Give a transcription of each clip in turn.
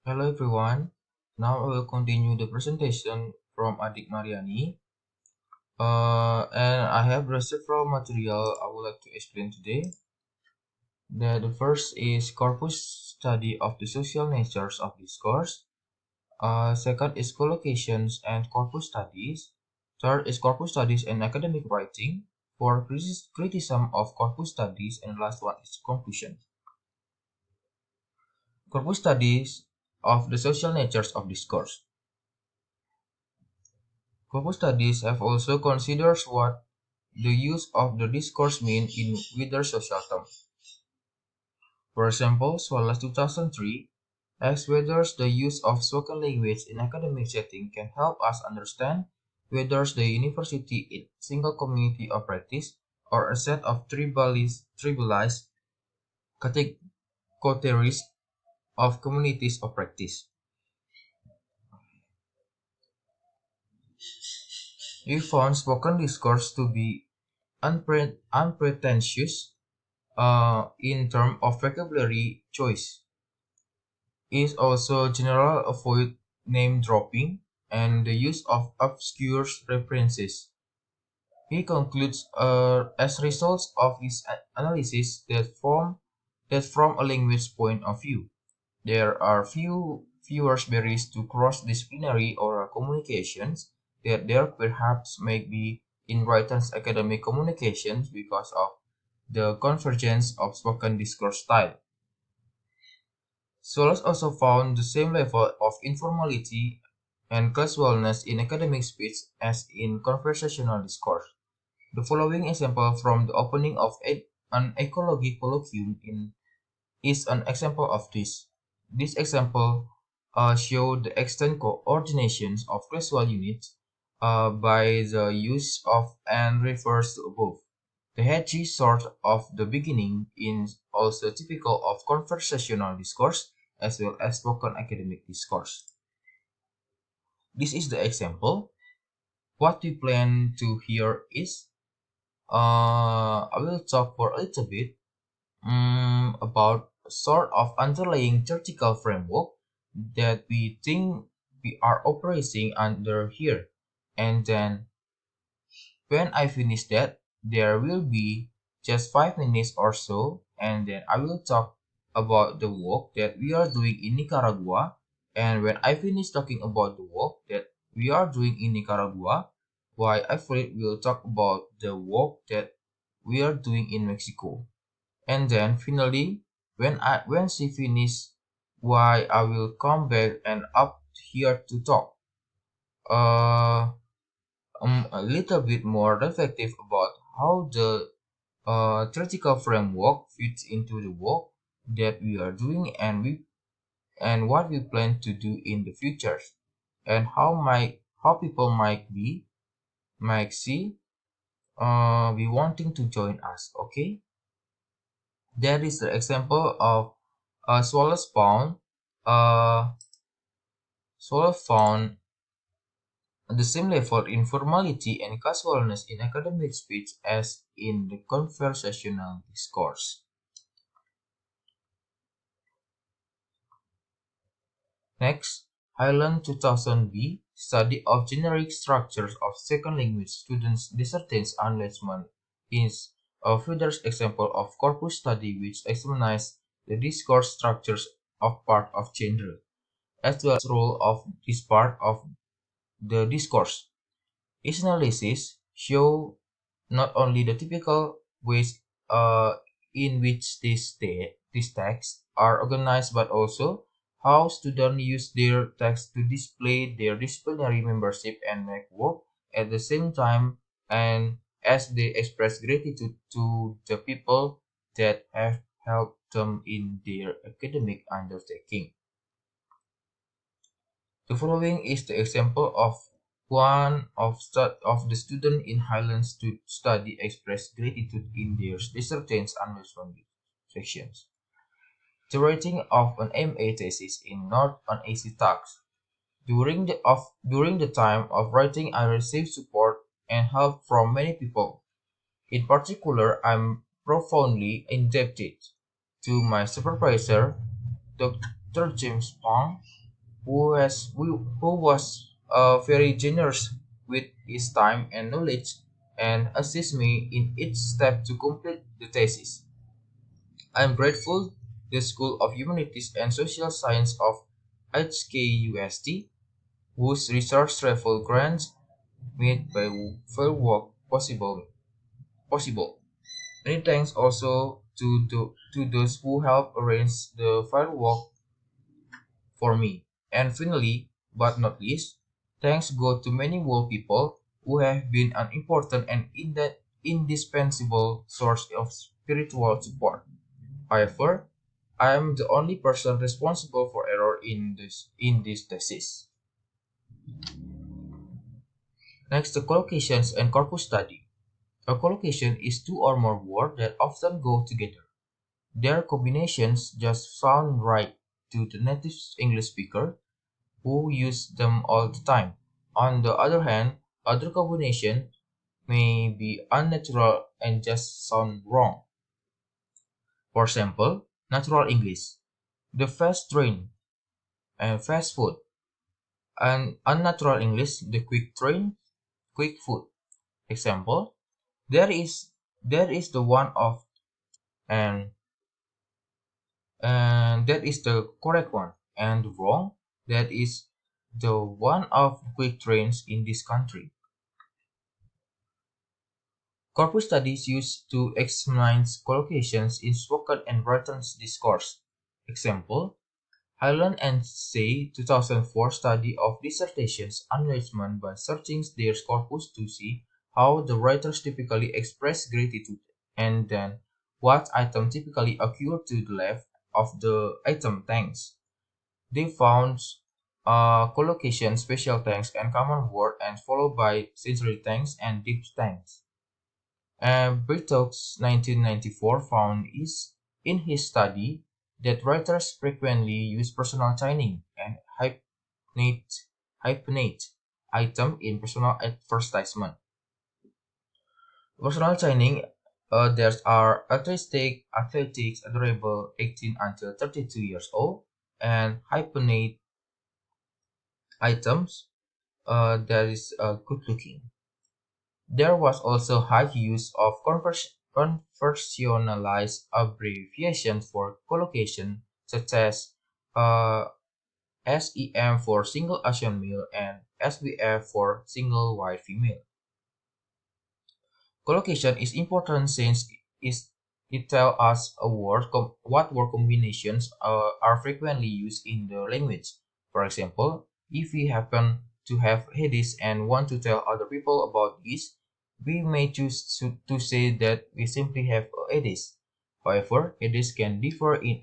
Hello everyone. Now I will continue the presentation from Adik Mariani. And I have several material I would like to explain today. The first is corpus study of the social natures of discourse. Second is collocations and corpus studies. Third is corpus studies and academic writing. Fourth, criticism of corpus studies, and the last one is conclusion. Corpus studies of the social natures of discourse. Corpus studies have also considered what the use of the discourse mean in wider social terms. For example, Swallows 2003 asks whether the use of spoken language in academic setting can help us understand whether the university is a single community of practice or a set of tribalized categories of communities of practice. We found spoken discourse to be unpretentious in terms of vocabulary choice. Is also general avoid name dropping and the use of obscure references. He concludes as results of his analysis that from a language point of view, there are fewer barriers to cross-disciplinary oral communications that there perhaps may be in written academic communications because of the convergence of spoken discourse style. Scholars also found the same level of informality and casualness in academic speech as in conversational discourse. The following example from the opening of an ecology colloquium is an example of this. This example shows the extent coordinations of casual units by the use of and refers to above. The hedgy sort of the beginning is also typical of conversational discourse as well as spoken academic discourse. This is the example. What we plan to hear is I will talk for a little bit about a sort of underlying theoretical framework that we think we are operating under here. And then when I finish that, there will be just 5 minutes or so, and then I will talk about the work that we are doing in Nicaragua. And when I finish talking about the work that we are doing in Nicaragua, why I will talk about the work that we are doing in Mexico. And then finally, when she finish, why I will come back and up here to talk. Uh, a little bit more reflective about how the theoretical framework fits into the work that we are doing and what we plan to do in the future and how people might see be wanting to join us. Okay, that is the example of swallows found uh, swallow found the same level informality and casualness in academic speech as in the conversational discourse. Next, Highland 2000b study of generic structures of second language students' dissertations enlargement is a further example of corpus study which examines the discourse structures of part of genre, as well as role of this part of the discourse. Its analysis show not only the typical ways in which these texts are organized, but also how students use their text to display their disciplinary membership and make work at the same time, and as they express gratitude to the people that have helped them in their academic undertaking. The following is the example of one of the students in Highlands to study express gratitude in their dissertation understanding sections. The writing of an MA thesis is not an easy task. During the time of writing, I received support and help from many people. In particular, I'm profoundly indebted to my supervisor, Dr. Dr. James Pong, who was very generous with his time and knowledge and assist me in each step to complete the thesis. I am grateful the School of Humanities and Social Science of HKUST, whose research travel grants made my fieldwork possible. Many thanks also to those who helped arrange the firework for me. And finally, but not least, thanks go to many world people who have been an important and indispensable source of spiritual support. However, I am the only person responsible for error in this thesis. Next, the collocations and corpus study. A collocation is two or more words that often go together. Their combinations just sound right to the native English speaker who use them all the time. On the other hand, other combinations may be unnatural and just sound wrong. For example, natural English, the fast train and fast food, and unnatural English, the quick train, quick food. Example, there is the one of and that is the correct one, and wrong, that is the one of quick trains in this country. Corpus studies used to examine collocations in spoken and written discourse. Example, Highland and Say 2004 study of dissertations enrichment by searching their corpus to see how the writers typically express gratitude and then what item typically occur to the left of the item thanks. They found collocation, special thanks, and common word and followed by sincere thanks and deep thanks. Berthoud's 1994 found is in his study that writers frequently use personal chaining and hyphenate item in personal advertisement. Personal chaining, there are athletics, adorable 18 until 32 years old, and hyphenate items, that is good looking. There was also high use of conversationalized abbreviations for collocation, such as uh, SEM for single Asian male and SBF for single white female. Collocation is important since it tells us what word combinations are frequently used in the language. For example, if we happen to have headaches and want to tell other people about this, we may choose to say that we simply have a headache. However, headaches can differ in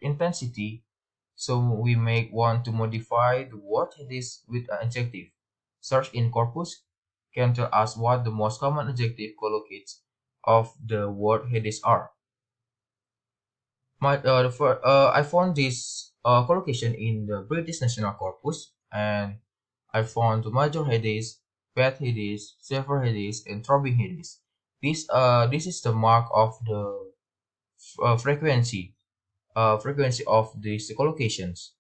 intensity, so we may want to modify the word headache with an adjective. Search in corpus can tell us what the most common adjective collocates of the word headache are. I found this collocation in the British National Corpus, and I found the major headache, bad headache, severe headache, and throbbing headache. This is the mark of the frequency of these collocations.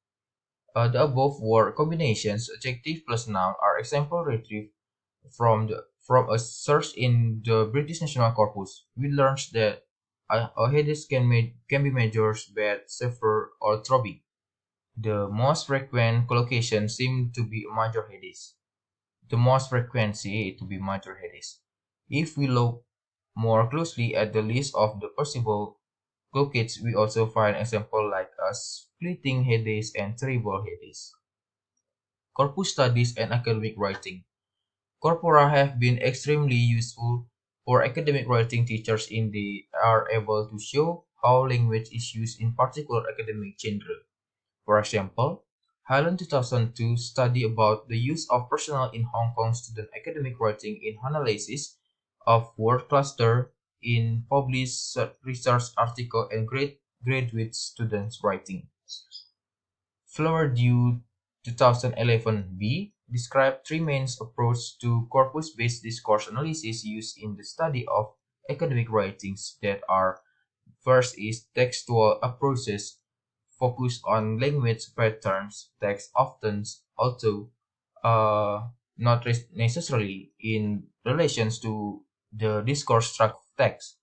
The above word combinations, adjective plus noun, are example retrieved from a search in the British National Corpus. We learned that a headache can be measured bad, severe, or throbbing. The most frequent collocation seem to be major headache. The most frequency to be major headache. If we look more closely at the list of the possible collocates, we also find examples like a splitting headache and terrible headache. Corpus studies and academic writing. Corpora have been extremely useful for academic writing teachers in they are able to show how language is used in particular academic genre. For example, Highland 2002 study about the use of personnel in Hong Kong student academic writing in analysis of word cluster in published research article and graduate students writing. Flowerdew 2011b described three main approaches to corpus-based discourse analysis used in the study of academic writings that are: first is textual approaches, focus on language patterns, text often, although not necessarily in relations to the discourse structure of text.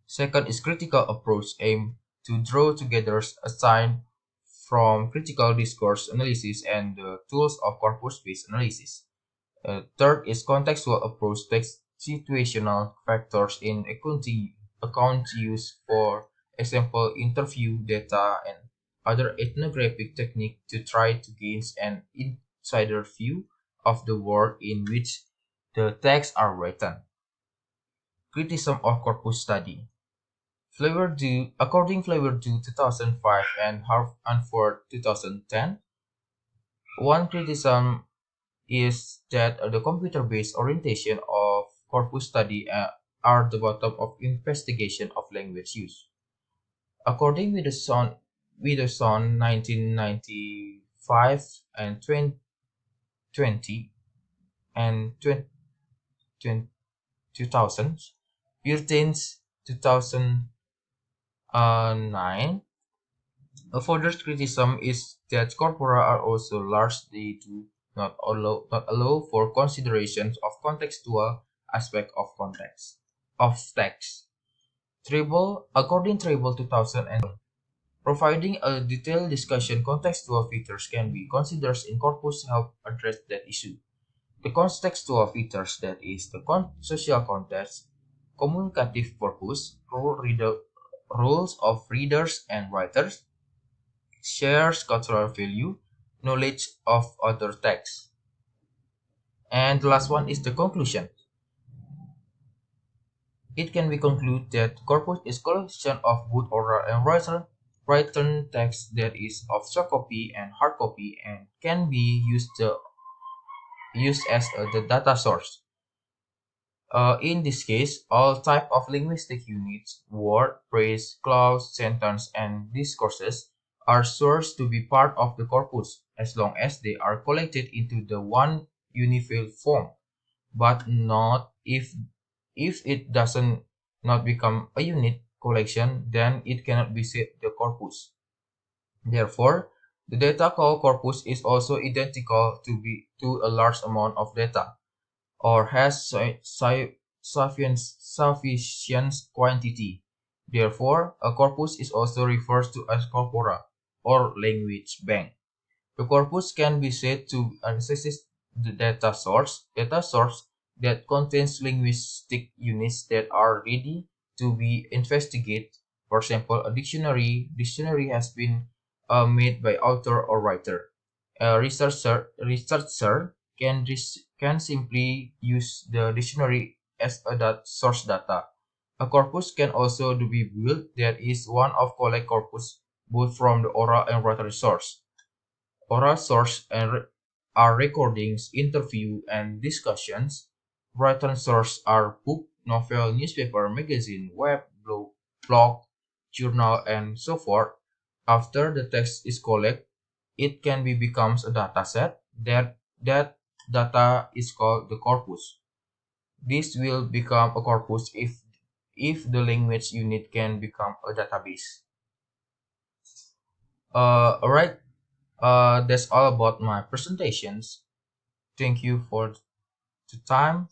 Second is critical approach aim to draw together aside from critical discourse analysis and the tools of corpus-based analysis. Third is contextual approach takes situational factors in account use, for example, interview data and other ethnographic technique to try to gain an insider view of the world in which the texts are written. Criticism of corpus study. According Flavor-Dew 2005 and Hartford 2010, one criticism is that the computer-based orientation of corpus study are the bottom of investigation of language use. According Widdowson 1995 and 2020 and 2000, Puritans 2009. A further criticism is that corpora are also largely do not allow for considerations of contextual aspect of context of text. According Trable 2000 and providing a detailed discussion contextual features can be considered in corpus help address that issue. The contextual features, that is the social context, communicative purpose, rules of readers and writers, shares cultural value, knowledge of other texts. And the last one is the conclusion. It can be concluded that corpus is collection of both oral and written text that is of soft copy and hard copy and can be used as the data source. In this case, all type of linguistic units, word, phrase, clause, sentence, and discourses are sourced to be part of the corpus as long as they are collected into the one unified form, but not if it doesn't not become a unit collection, then it cannot be said the corpus. Therefore, the data called corpus is also identical to a large amount of data, or has sufficient quantity. Therefore, a corpus is also referred to as corpora or language bank. The corpus can be said to access the data source that contains linguistic units that are ready to be investigated. For example, a dictionary has been made by author or writer. A researcher can simply use the dictionary as a source data. A corpus can also be built that is one of collect corpus both from the oral and written source. Oral source are recordings, interview, and discussions. Written source are book, novel, newspaper, magazine, blog, journal, and so forth. After the text is collected, it can be becomes a data set. That data is called the corpus. This will become a corpus if the language unit can become a database. Alright. That's all about my presentations. Thank you for the time.